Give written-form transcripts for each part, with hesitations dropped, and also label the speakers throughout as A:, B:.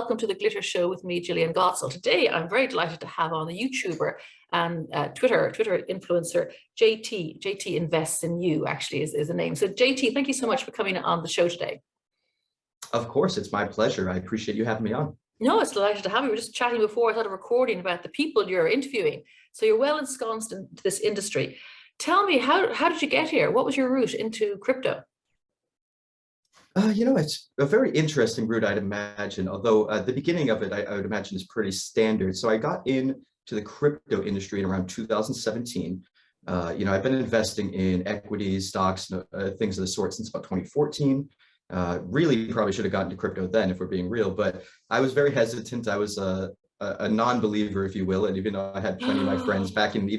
A: welcome to the Glitter Show with me, Jillian Godsil. Today, I'm very delighted to have on the YouTuber and Twitter influencer, JT. JT Invests in You, actually, is the name. So JT, thank you so much for coming on the show today.
B: Of course, it's my pleasure. I appreciate you having me on.
A: No, it's delighted to have you. We were just chatting before I started recording about the people you're interviewing. So you're well ensconced in this industry. Tell me, how did you get here? What was your route into crypto?
B: It's a very interesting route, I'd imagine, although the beginning of it, I would imagine, is pretty standard. So I got into the crypto industry in around 2017. I've been investing in equities, stocks, things of the sort since about 2014. Really probably should have gotten to crypto then, if we're being real, but I was very hesitant. I was a non-believer, if you will. And even though I had plenty of my friends back in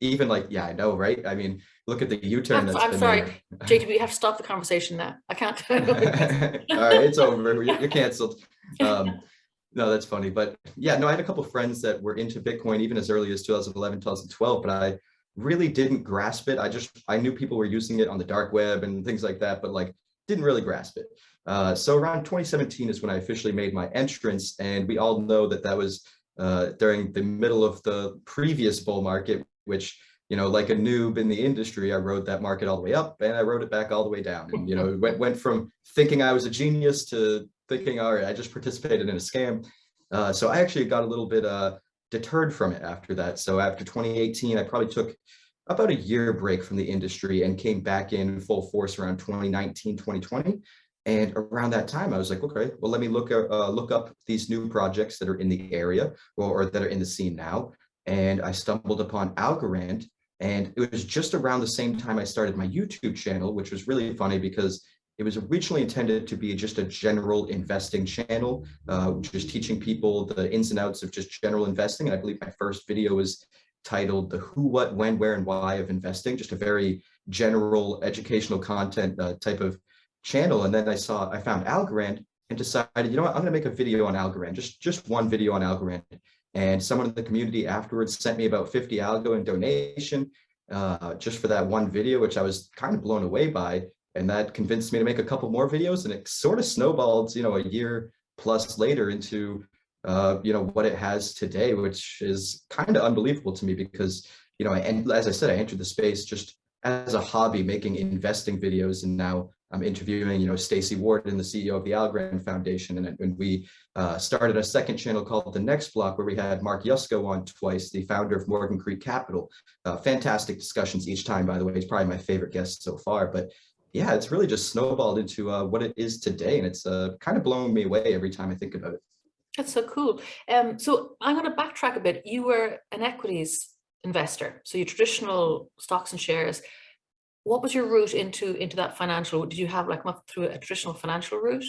B: even like, yeah, I know, right? I mean, look at the U-turn that's been
A: sorry,
B: made.
A: JT, we have to stop the conversation now. I can't.
B: All right, it's over. You're canceled. No, that's funny. But yeah, no, I had a couple of friends that were into Bitcoin even as early as 2011, 2012, but I really didn't grasp it. I knew people were using it on the dark web and things like that, but like didn't really grasp it. So around 2017 is when I officially made my entrance, and we all know that was during the middle of the previous bull market, which, like a noob in the industry, I rode that market all the way up and I rode it back all the way down. And, went from thinking I was a genius to thinking, all right, I just participated in a scam. So I actually got a little bit deterred from it after that. So after 2018, I probably took about a year break from the industry and came back in full force around 2019, 2020. And around that time, I was like, okay, well, let me look up these new projects that are in the area or that are in the scene now. And I stumbled upon Algorand, and it was just around the same time I started my YouTube channel, which was really funny because it was originally intended to be just a general investing channel, just teaching people the ins and outs of just general investing. And I believe my first video was titled "The Who, What, When, Where, and Why of Investing," just a very general educational content type of channel. And then I found Algorand and decided, you know what, I'm going to make a video on Algorand, just one video on Algorand. And someone in the community afterwards sent me about 50 algo in donation just for that one video, which I was kind of blown away by. And that convinced me to make a couple more videos, and it sort of snowballed, a year plus later into, what it has today, which is kind of unbelievable to me because, and as I said, I entered the space just as a hobby, making investing videos, and now I'm interviewing, Stacey Warden, the CEO of the Algorand Foundation, and we started a second channel called The Next Block, where we had Mark Yusko on twice, the founder of Morgan Creek Capital. Fantastic discussions each time, by the way. He's probably my favorite guest so far. But yeah, it's really just snowballed into what it is today, and it's kind of blowing me away every time I think about it.
A: That's so cool. So I'm going to backtrack a bit. You were an equities investor, so your traditional stocks and shares. What was your route into that financial? Did you have come up through a traditional financial route?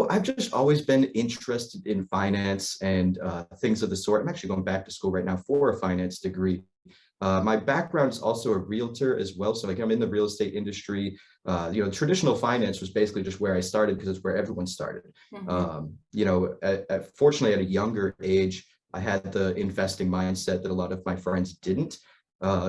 B: I've just always been interested in finance and things of the sort. I'm actually going back to school right now for a finance degree. My background is also a realtor as well. So I'm in the real estate industry. Traditional finance was basically just where I started because it's where everyone started. Mm-hmm. Fortunately, at a younger age, I had the investing mindset that a lot of my friends didn't.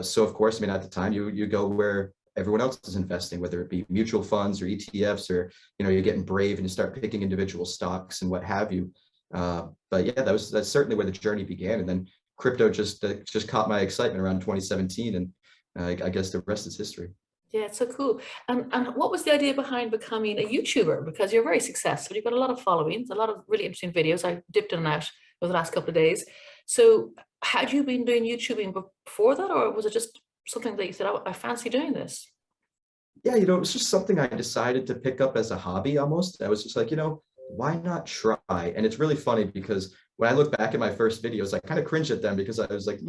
B: So of course, at the time you go where everyone else is investing, whether it be mutual funds or ETFs, or, you're getting brave and you start picking individual stocks and what have you. But yeah, that's certainly where the journey began. And then crypto just caught my excitement around 2017. And I guess the rest is history.
A: Yeah, it's so cool. And what was the idea behind becoming a YouTuber? Because you're very successful. You've got a lot of followings, a lot of really interesting videos. I dipped in and out over the last couple of days. So had you been doing YouTubing before that, or was it just something that you said, oh, I fancy doing this?
B: Yeah, it was just something I decided to pick up as a hobby almost. I was just like, why not try? And it's really funny because when I look back at my first videos, I kind of cringe at them because I was like,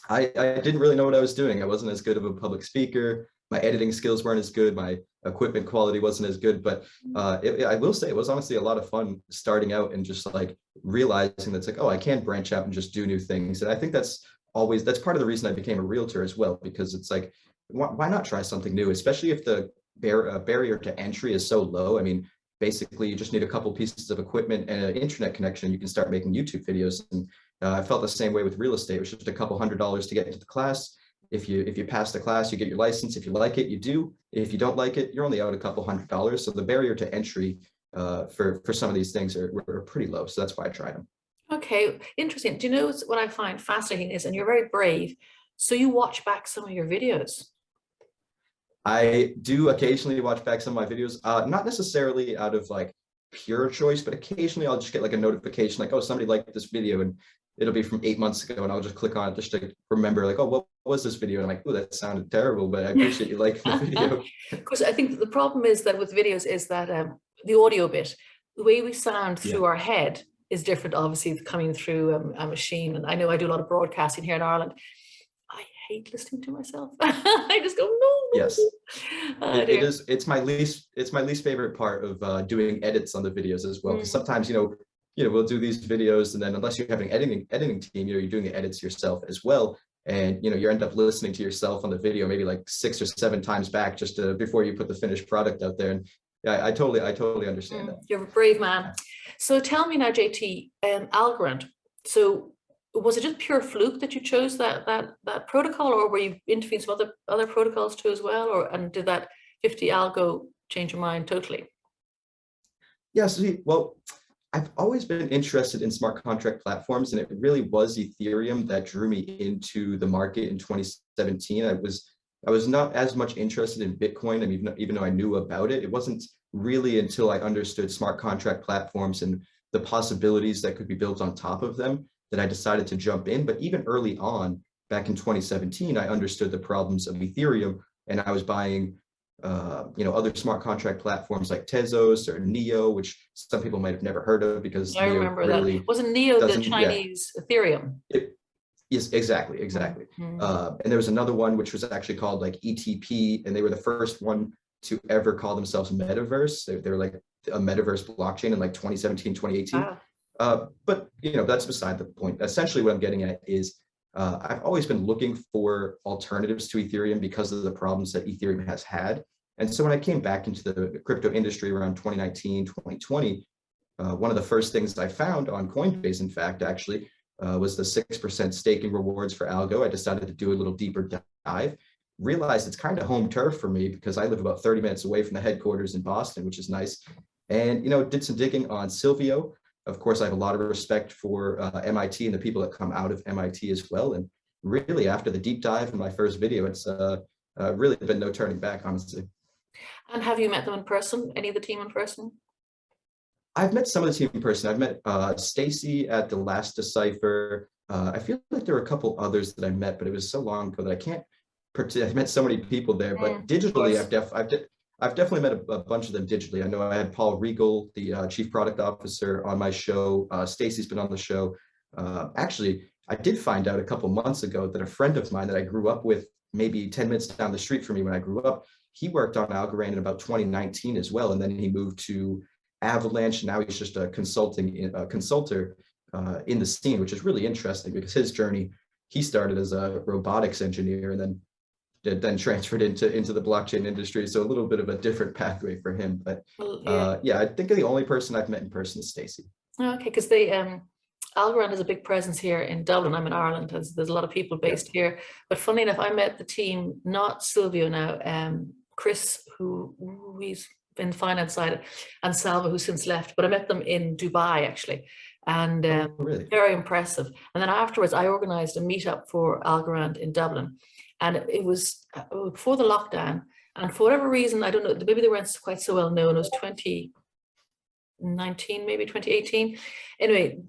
B: I didn't really know what I was doing. I wasn't as good of a public speaker. My editing skills weren't as good. My equipment quality wasn't as good. But I will say it was honestly a lot of fun starting out and just like realizing that's like, oh, I can branch out and just do new things. And I think that's part of the reason I became a realtor as well, because it's like, why not try something new, especially if the barrier to entry is so low. Basically, you just need a couple pieces of equipment and an internet connection. You can start making YouTube videos. And I felt the same way with real estate. It was just a couple $100s to get into the class. If you pass the class, you get your license. If you like it, you do. If you don't like it, you're only out a couple $100s. So the barrier to entry for some of these things were pretty low. So that's why I tried them.
A: Okay, interesting. Do you know what I find fascinating is, and you're very brave, so you watch back some of your videos.
B: I do occasionally watch back some of my videos, not necessarily out of like pure choice, but occasionally I'll just get like a notification like, oh, somebody liked this video, and it'll be from 8 months ago, and I'll just click on it just to remember like, oh, what was this video? And I'm like, oh, that sounded terrible, but I appreciate you liking the video.
A: Because I think the problem is that with videos is that the audio bit, the way we sound through our head is different, obviously, coming through a machine. And I know I do a lot of broadcasting here in Ireland. I hate listening to myself. I just go, no.
B: Yes. It's my least favorite part of doing edits on the videos as well. Because sometimes, we'll do these videos, and then unless you have an editing team, you're doing the edits yourself as well. And you end up listening to yourself on the video maybe like 6 or 7 times back just before you put the finished product out there. And yeah, I totally understand that.
A: You're a brave man. So tell me now, JT, Algorand. So was it just pure fluke that you chose that protocol, or were you interviewing some other protocols too as well, and did that 50 algo change your mind totally?
B: Yeah, well, I've always been interested in smart contract platforms, and it really was Ethereum that drew me into the market in 2017. I was not as much interested in Bitcoin. I mean, even though I knew about it, it wasn't really until I understood smart contract platforms and the possibilities that could be built on top of them that I decided to jump in. But even early on, back in 2017, I understood the problems of Ethereum, and I was buying other smart contract platforms like Tezos or Neo, which some people might have never heard of because
A: I remember that. Wasn't Neo the Chinese Ethereum?
B: Yes, exactly. And there was another one which was actually called like ETP, and they were the first one to ever call themselves Metaverse. They were like a Metaverse blockchain in like 2017, 2018. Wow. But that's beside the point. Essentially, what I'm getting at is I've always been looking for alternatives to Ethereum because of the problems that Ethereum has had. And so when I came back into the crypto industry around 2019, 2020, one of the first things I found on Coinbase, in fact, actually, was the 6% staking rewards for Algo. I decided to do a little deeper dive, realized it's kind of home turf for me because I live about 30 minutes away from the headquarters in Boston, which is nice. And, did some digging on Silvio. Of course, I have a lot of respect for MIT and the people that come out of MIT as well. And really, after the deep dive in my first video, it's really been no turning back, honestly.
A: And have you met them in person? Any of the team in person?
B: I've met some of the team in person. I've met Stacy at the last Decipher. I feel like there were a couple others that I met, but it was so long ago that I can't. I've met so many people there, but digitally, I've definitely met a bunch of them digitally. I know I had Paul Regal, the chief product officer, on my show. Stacy's been on the show. Actually, I did find out a couple months ago that a friend of mine that I grew up with, maybe 10 minutes down the street from me when I grew up, he worked on Algorand in about 2019 as well, and then he moved to Avalanche. Now he's just a consultor in the scene, which is really interesting because his journey, he started as a robotics engineer and then transferred into the blockchain industry. So a little bit of a different pathway for him. But I think the only person I've met in person is Stacy.
A: Okay, because Algorand has a big presence here in Dublin. I'm in Ireland. There's a lot of people based here. But funny enough, I met the team, not Silvio now, Chris, who he's in finance side, and Salva, who's since left. But I met them in Dubai, actually. And
B: really?
A: Very impressive. And then afterwards, I organized a meetup for Algorand in Dublin. And it was before the lockdown. And for whatever reason, I don't know, maybe they weren't quite so well known. It was 2019, maybe 2018. Anyway,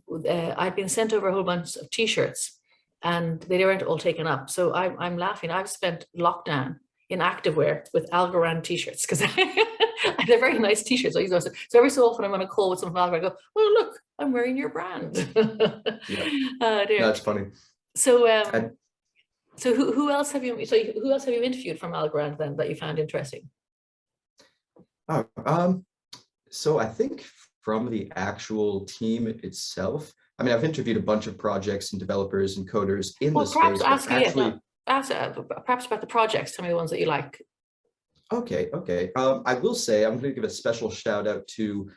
A: I'd been sent over a whole bunch of t-shirts and they weren't all taken up. So I'm laughing. I've spent lockdown in activewear with Algorand t-shirts because they're very nice t-shirts. So every so often I'm on a call with someone from Algorand, I go, well, look, I'm wearing your brand.
B: That's funny.
A: So who else have you interviewed from Algorand then that you found interesting?
B: So I think from the actual team itself, I mean, I've interviewed a bunch of projects and developers and coders in the space.
A: Perhaps about the projects. Tell me the ones that you like.
B: Okay. I will say I'm going to give a special shout out to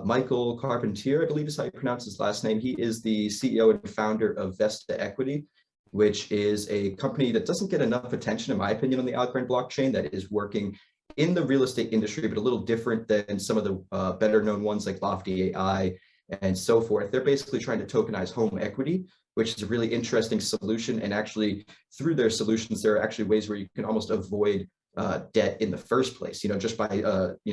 B: Michael Carpentier, I believe is how you pronounce his last name. He is the CEO and founder of Vesta Equity, which is a company that doesn't get enough attention, in my opinion, on the Algorand blockchain, that is working in the real estate industry, but a little different than some of the better known ones like Lofty AI and so forth. They're basically trying to tokenize home equity, which is a really interesting solution. And actually, through their solutions, there are actually ways where you can almost avoid debt in the first place, just by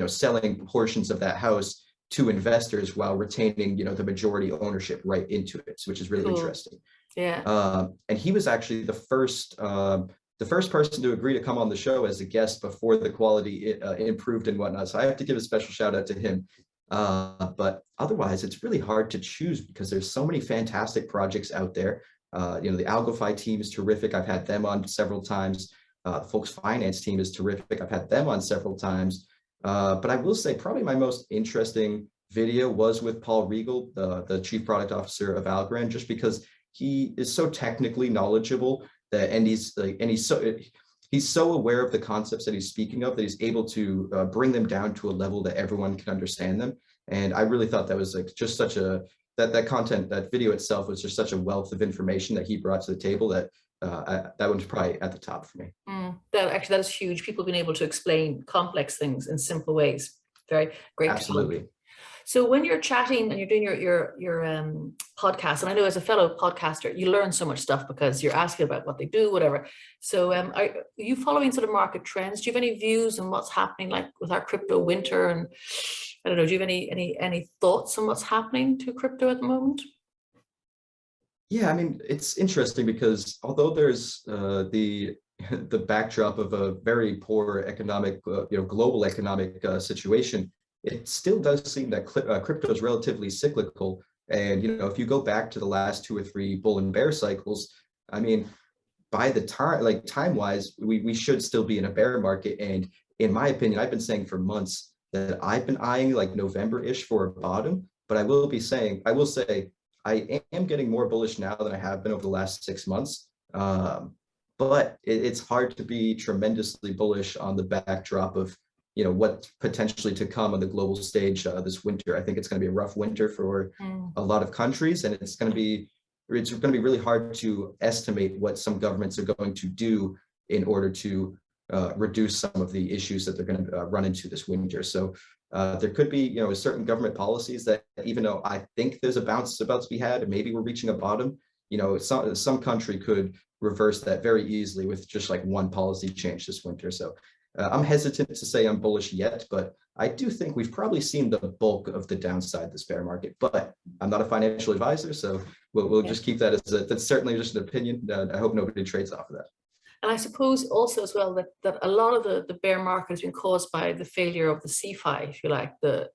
B: selling portions of that house to investors while retaining the majority ownership right into it, which is really interesting.
A: Yeah.
B: And he was actually the first person to agree to come on the show as a guest before the quality improved and whatnot. So I have to give a special shout out to him. But otherwise, it's really hard to choose because there's so many fantastic projects out there. The AlgoFi team is terrific. I've had them on several times. The Folks Finance team is terrific. I've had them on several times. But I will say probably my most interesting video was with Paul Riegel, the Chief Product Officer of Algorand, just because he is so technically knowledgeable and he's so aware of the concepts that he's speaking of that he's able to bring them down to a level that everyone can understand them. And I really thought that was like just such that content, that video itself was just such a wealth of information that he brought to the table that that one's probably at the top for me.
A: That is huge. People being able to explain complex things in simple ways. Very great.
B: Absolutely.
A: Talent. So when you're chatting and you're doing your podcast, and I know as a fellow podcaster, you learn so much stuff because you're asking about what they do, whatever. So are you following sort of market trends? Do you have any views on what's happening, like with our crypto winter? And I don't know, do you have any thoughts on what's happening to crypto at the moment?
B: Yeah, I mean, it's interesting because although there's the backdrop of a very poor economic, global economic situation, it still does seem that crypto is relatively cyclical. And, if you go back to the last 2 or 3 bull and bear cycles, I mean, by the time, like time-wise, we should still be in a bear market. And in my opinion, I've been saying for months that I've been eyeing like November-ish for a bottom, but I will say, I am getting more bullish now than I have been over the last 6 months. But it's hard to be tremendously bullish on the backdrop of what's potentially to come on the global stage this winter. I think it's going to be a rough winter for a lot of countries, and it's going to be really hard to estimate what some governments are going to do in order to reduce some of the issues that they're going to run into this winter. So there could be certain government policies that, even though I think there's a bounce about to be had and maybe we're reaching a bottom, some country could reverse that very easily with just like one policy change this winter. So I'm hesitant to say I'm bullish yet, but I do think we've probably seen the bulk of the downside this bear market. But I'm not a financial advisor, so we'll just keep that as that's certainly just an opinion. I hope nobody trades off of that.
A: And I suppose also as well that a lot of the bear market has been caused by the failure of the CeFi, if you like, the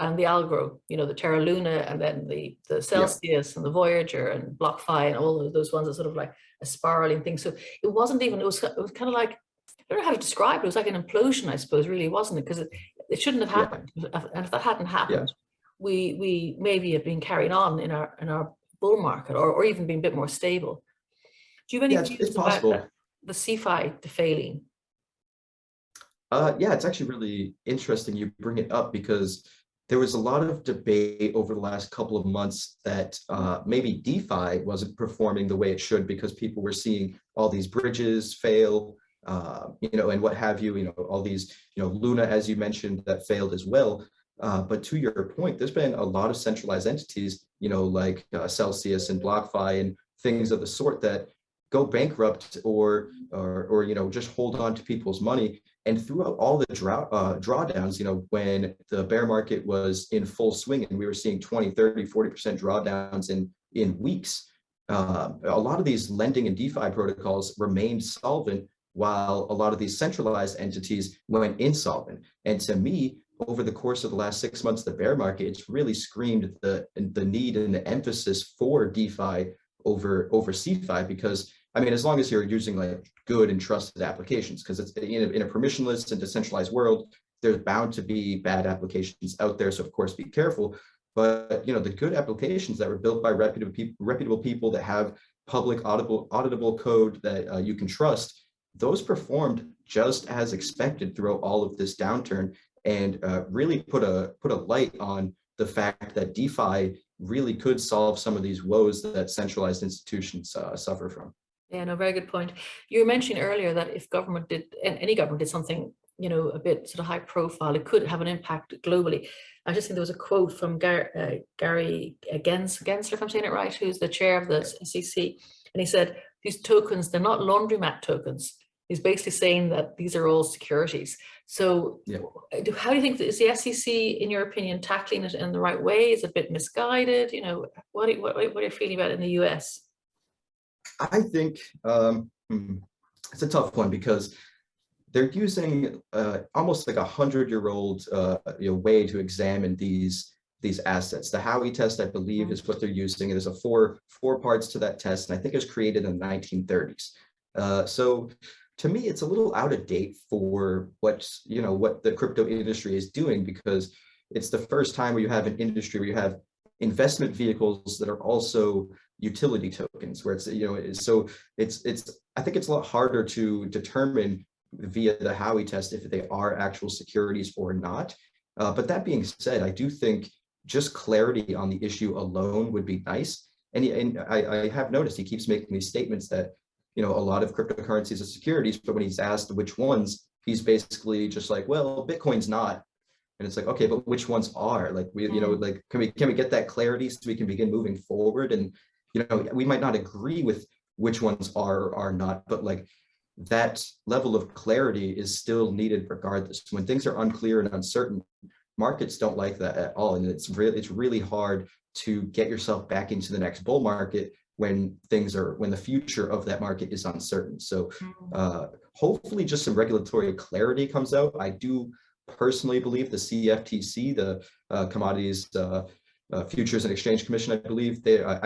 A: Algro, the Terra Luna, and then the Celsius and the Voyager and BlockFi and all of those ones are sort of like a spiraling thing. So it wasn't even, it was kind of like, I don't know how to describe it. It was like an implosion, I suppose, really, wasn't it? Because it shouldn't have happened. And if that hadn't happened, we maybe have been carrying on in our bull market or even being a bit more stable. Do you have any views about the CeFi failing?
B: Yeah, it's actually really interesting you bring it up because there was a lot of debate over the last couple of months that maybe DeFi wasn't performing the way it should because people were seeing all these bridges fail, and what have you, all these, Luna, as you mentioned, that failed as well. But to your point, there's been a lot of centralized entities, like Celsius and BlockFi and things of the sort that go bankrupt or just hold on to people's money. And throughout all the drawdowns, when the bear market was in full swing and we were seeing 20, 30, 40% drawdowns in weeks, a lot of these lending and DeFi protocols remained solvent while a lot of these centralized entities went insolvent. And to me, over the course of the last 6 months, the bear market, it's really screamed the need and the emphasis for DeFi over CeFi, because I mean, as long as you're using like good and trusted applications, because it's in a permissionless and decentralized world, there's bound to be bad applications out there. So of course, be careful. But the good applications that were built by reputable people that have public auditable code that you can trust, those performed just as expected throughout all of this downturn, and really put a light on the fact that DeFi really could solve some of these woes that centralized institutions suffer from.
A: Yeah, no, very good point. You were mentioning earlier that if any government did something a bit sort of high profile, it could have an impact globally. I just think there was a quote from Gary Gensler, if I'm saying it right, who's the chair of the SEC, and he said, these tokens, they're not laundromat tokens. He's basically saying that these are all securities. So
B: Yeah.
A: How do you think, is the SEC, in your opinion, tackling it in the right way? Is it a bit misguided? What are you feeling about it in the US?
B: I think it's a tough one because they're using almost like 100-year-old way to examine these assets. The Howey test, I believe, is what they're using. There's a four parts to that test, and I think it was created in the 1930s. So to me, it's a little out of date for what the crypto industry is doing, because it's the first time where you have an industry where you have investment vehicles that are also utility tokens, where it's I think it's a lot harder to determine via the Howey test if they are actual securities or not. But that being said, I do think just clarity on the issue alone would be nice. And I have noticed he keeps making these statements that a lot of cryptocurrencies are securities, but when he's asked which ones, he's basically just like, well, Bitcoin's not. And it's like, okay, but which ones are? Like like can we get that clarity so we can begin moving forward? And we might not agree with which ones are or are not, but like that level of clarity is still needed regardless. When things are unclear and uncertain, markets don't like that at all, and it's really hard to get yourself back into the next bull market when the future of that market is uncertain. So hopefully just some regulatory clarity comes out. I do personally believe the CFTC, the Commodities Futures and Exchange Commission, I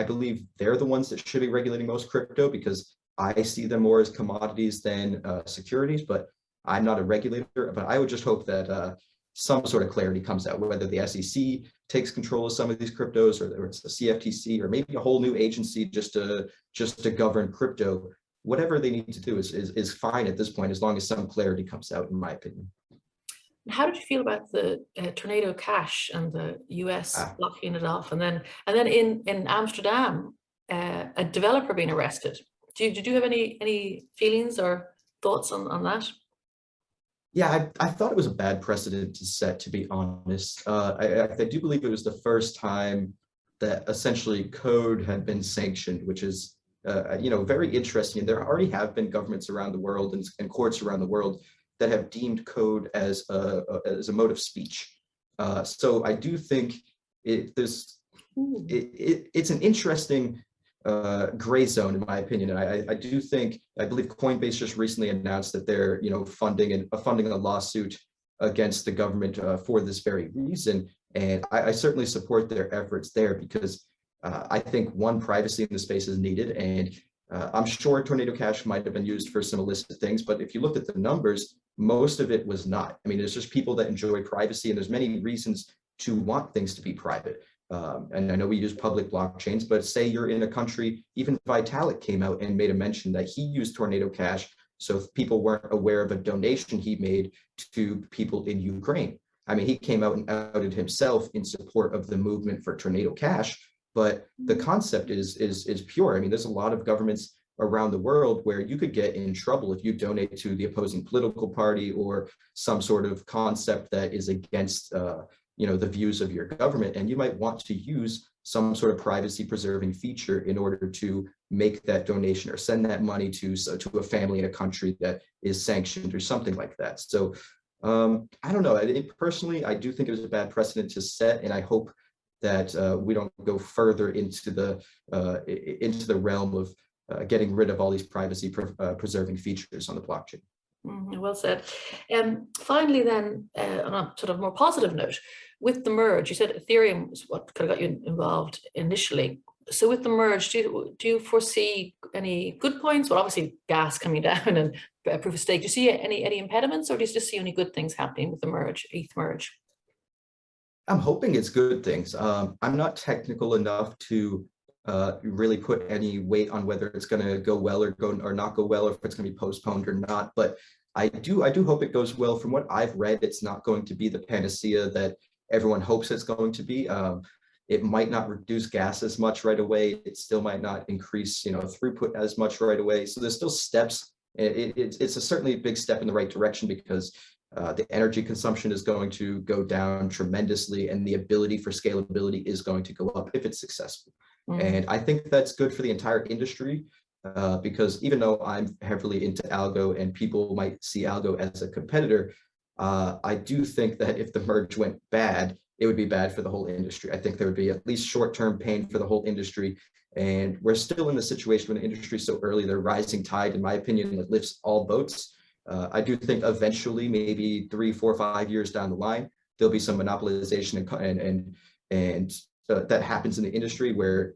B: believe they're the ones that should be regulating most crypto, because I see them more as commodities than securities. But I'm not a regulator, but I would just hope that some sort of clarity comes out, whether the SEC takes control of some of these cryptos, or it's the CFTC, or maybe a whole new agency just to govern crypto. Whatever they need to do is fine at this point, as long as some clarity comes out, in my opinion.
A: How did you feel about the Tornado Cash and the US blocking it off, and then in Amsterdam, a developer being arrested? Did you have any feelings or thoughts on that?
B: Yeah, I thought it was a bad precedent to set, to be honest. I do believe it was the first time that essentially code had been sanctioned, which is very interesting. And there already have been governments around the world and courts around the world that have deemed code as a mode of speech. So I do think it's an interesting gray zone, in my opinion. And I believe Coinbase just recently announced that they're funding a lawsuit against the government for this very reason. And I certainly support their efforts there, because I think privacy in the space is needed. And I'm sure Tornado Cash might have been used for some illicit things, but if you looked at the numbers, most of it was not. I mean, there's just people that enjoy privacy, and there's many reasons to want things to be private. And I know we use public blockchains, but say you're in a country, even Vitalik came out and made a mention that he used Tornado Cash, so if people weren't aware of a donation he made to people in Ukraine. I mean, he came out and outed himself in support of the movement for Tornado Cash, but the concept is pure. I mean, there's a lot of governments around the world where you could get in trouble if you donate to the opposing political party or some sort of concept that is against the views of your government, and you might want to use some sort of privacy preserving feature in order to make that donation or send that money to a family in a country that is sanctioned or something like that. So I don't know. Personally, I do think it was a bad precedent to set, and I hope that we don't go further into the realm of getting rid of all these privacy preserving features on the blockchain.
A: Well said. Finally, then, on a sort of more positive note, with the merge, you said Ethereum was what kind of got you involved initially. So with the merge, do you foresee any good points? Well, obviously gas coming down and proof of stake. Do you see any impediments, or do you just see any good things happening with the merge, ETH merge?
B: I'm hoping it's good things. I'm not technical enough to really put any weight on whether it's going to go well or not go well, or if it's going to be postponed or not. But I do hope it goes well. From what I've read, it's not going to be the panacea that everyone hopes it's going to be. It might not reduce gas as much right away. It still might not increase, throughput as much right away. So there's still steps. It's certainly a big step in the right direction, because The energy consumption is going to go down tremendously, and the ability for scalability is going to go up if it's successful. And I think that's good for the entire industry, because even though I'm heavily into algo and people might see algo as a competitor, I do think that if the merge went bad, it would be bad for the whole industry. I think there would be at least short-term pain for the whole industry. And we're still in the situation when the industry is so early, the rising tide, in my opinion, that lifts all boats. I do think eventually, maybe 3, 4, 5 years down the line, there'll be some monopolization and that happens in the industry where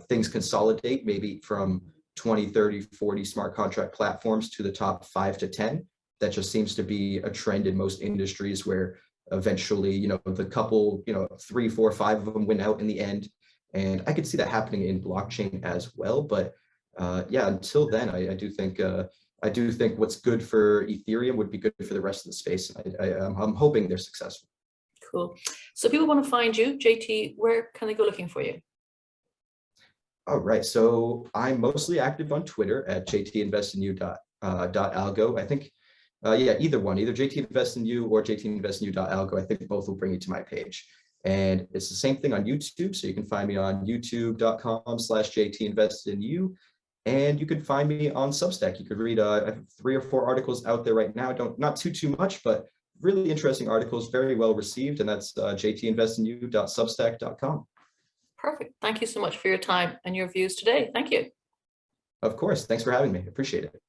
B: things consolidate, maybe from 20, 30, 40 smart contract platforms to the top 5 to 10. That just seems to be a trend in most industries, where eventually, the couple, 3, 4, 5 of them win out in the end. And I could see that happening in blockchain as well. But yeah, until then, I do think what's good for Ethereum would be good for the rest of the space. I'm hoping they're successful.
A: Cool. So people want to find you, JT, where can they go looking for you?
B: All right. So I'm mostly active on Twitter at jtinvestinyu.algo. I think, yeah, either one, either jtinvestinyu or jtinvestinyu.algo. I think both will bring you to my page. And it's the same thing on YouTube. So you can find me on youtube.com/jtinvestinyu. And you can find me on Substack. You could read I have 3 or 4 articles out there right now. Not too much, but really interesting articles, very well received. And that's jtinvestinyu.substack.com.
A: Perfect. Thank you so much for your time and your views today. Thank you.
B: Of course. Thanks for having me. Appreciate it.